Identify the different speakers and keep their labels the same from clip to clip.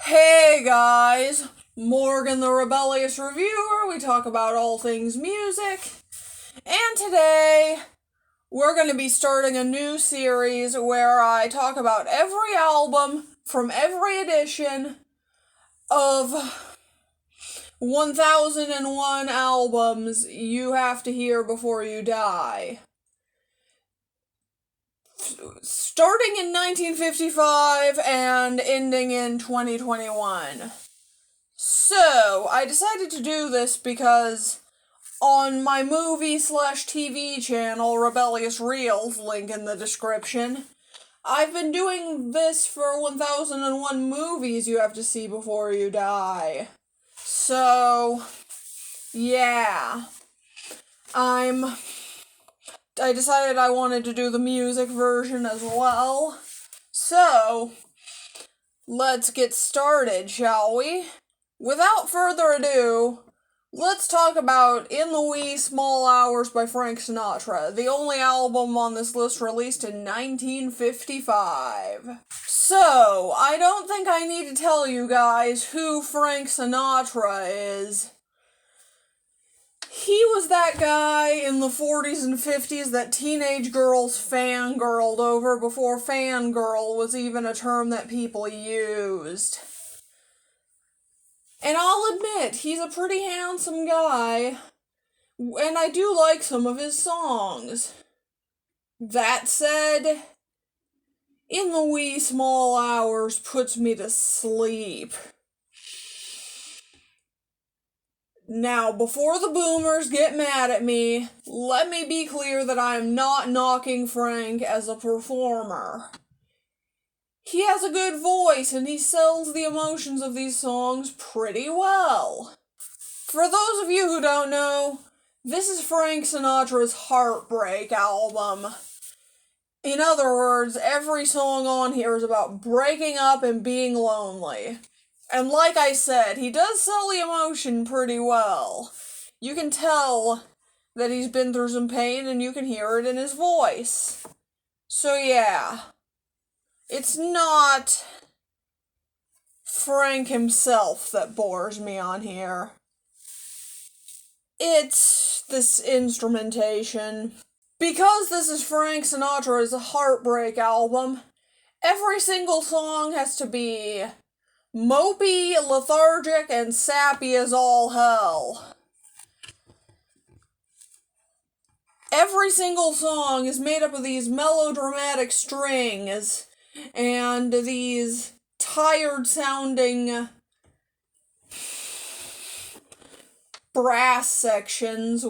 Speaker 1: Hey guys, Morgan the Rebellious Reviewer. We talk about all things music. And today, we're going to be starting a new series where I talk about every album from every edition of 1001 albums you have to hear before you die. Starting in 1955 and ending in 2021. So, I decided to do this because on my movie/TV channel, Rebellious Reels, link in the description, I've been doing this for 1001 movies you have to see before you die. So, yeah. I decided I wanted to do the music version as well. So, let's get started, shall we? Without further ado, let's talk about In the Wee Small Hours by Frank Sinatra, the only album on this list released in 1955. So, I don't think I need to tell you guys who Frank Sinatra is. He was that guy in the 40s and 50s that teenage girls fangirled over before fangirl was even a term that people used. And I'll admit, he's a pretty handsome guy, and I do like some of his songs. That said, In the Wee Small Hours puts me to sleep. Now, before the boomers get mad at me, let me be clear that I am not knocking Frank as a performer. He has a good voice, and he sells the emotions of these songs pretty well. For those of you who don't know, this is Frank Sinatra's Heartbreak album. In other words, every song on here is about breaking up and being lonely. And like I said, he does sell the emotion pretty well. You can tell that he's been through some pain, and you can hear it in his voice. So yeah. It's not Frank himself that bores me on here. It's this instrumentation. Because this is Frank Sinatra's Heartbreak album, every single song has to be mopey, lethargic, and sappy as all hell. Every single song is made up of these melodramatic strings and these tired-sounding brass sections,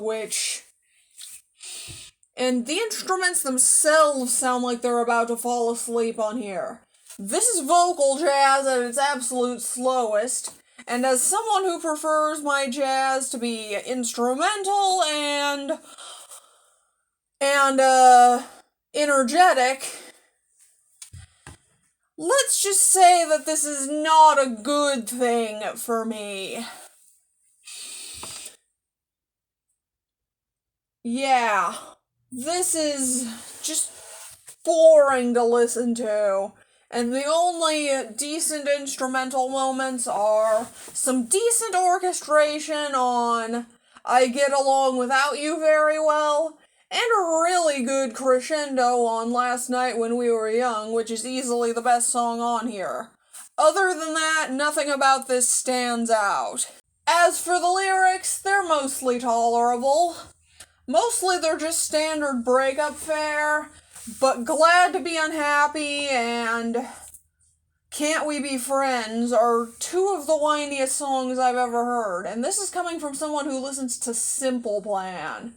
Speaker 1: and the instruments themselves sound like they're about to fall asleep on here. This is vocal jazz at its absolute slowest, and as someone who prefers my jazz to be instrumental and energetic, let's just say that this is not a good thing for me. Yeah, this is just boring to listen to, and the only decent instrumental moments are some decent orchestration on I Get Along Without You Very Well, and a really good crescendo on Last Night When We Were Young, which is easily the best song on here. Other than that, nothing about this stands out. As for the lyrics, they're mostly tolerable. Mostly they're just standard breakup fare, but Glad to Be Unhappy and Can't We Be Friends are two of the whiniest songs I've ever heard, and this is coming from someone who listens to Simple Plan.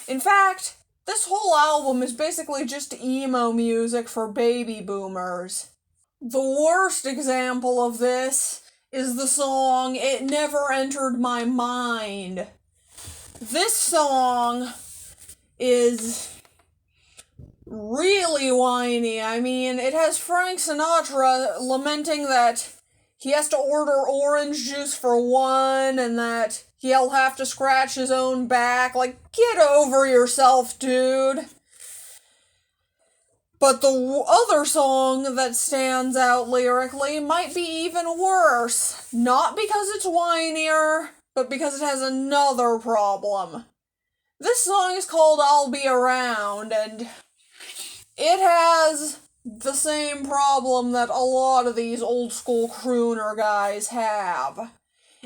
Speaker 1: In fact, this whole album is basically just emo music for baby boomers. The worst example of this is the song It Never Entered My Mind. This song is really whiny. I mean, it has Frank Sinatra lamenting that he has to order orange juice for one, and that he'll have to scratch his own back. Like, get over yourself, dude. But the other song that stands out lyrically might be even worse. Not because it's whinier, but because it has another problem. This song is called I'll Be Around, and it has the same problem that a lot of these old school crooner guys have,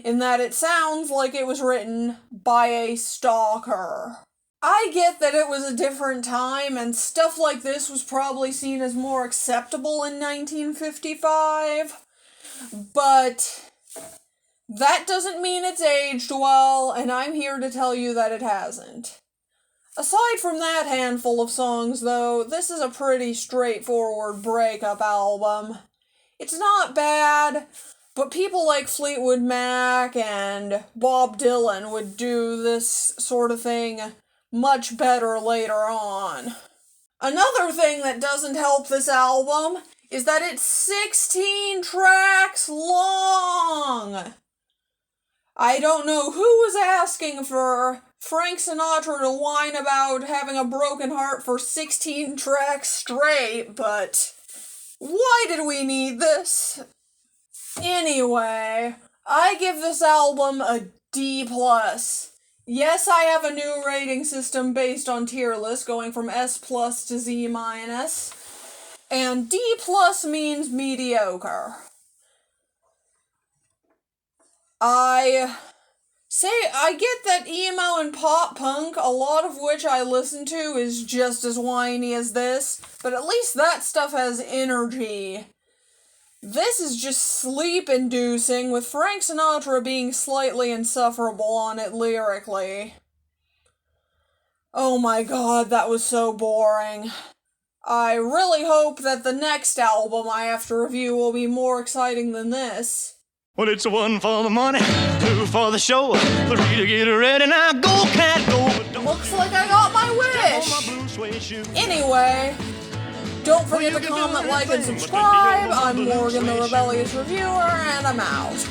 Speaker 1: in that it sounds like it was written by a stalker. I get that it was a different time, and stuff like this was probably seen as more acceptable in 1955, but that doesn't mean it's aged well, and I'm here to tell you that it hasn't. Aside from that handful of songs, though, this is a pretty straightforward breakup album. It's not bad, but people like Fleetwood Mac and Bob Dylan would do this sort of thing much better later on. Another thing that doesn't help this album is that it's 16 tracks long. I don't know who was asking for Frank Sinatra to whine about having a broken heart for 16 tracks straight, but why did we need this? Anyway, I give this album a D+. Yes, I have a new rating system based on tier list, going from S+ to Z-, and D+ means mediocre. I get that emo and pop punk, a lot of which I listen to, is just as whiny as this, but at least that stuff has energy. This is just sleep-inducing, with Frank Sinatra being slightly insufferable on it lyrically. Oh my god, that was so boring. I really hope that the next album I have to review will be more exciting than this.
Speaker 2: Well, it's 1 for the money, 2 for the show, 3 to get ready, now go, cat, go.
Speaker 1: Looks like I got my wish! Anyway, don't forget to comment, like, and subscribe. I'm Morgan the Rebellious Reviewer, and I'm out.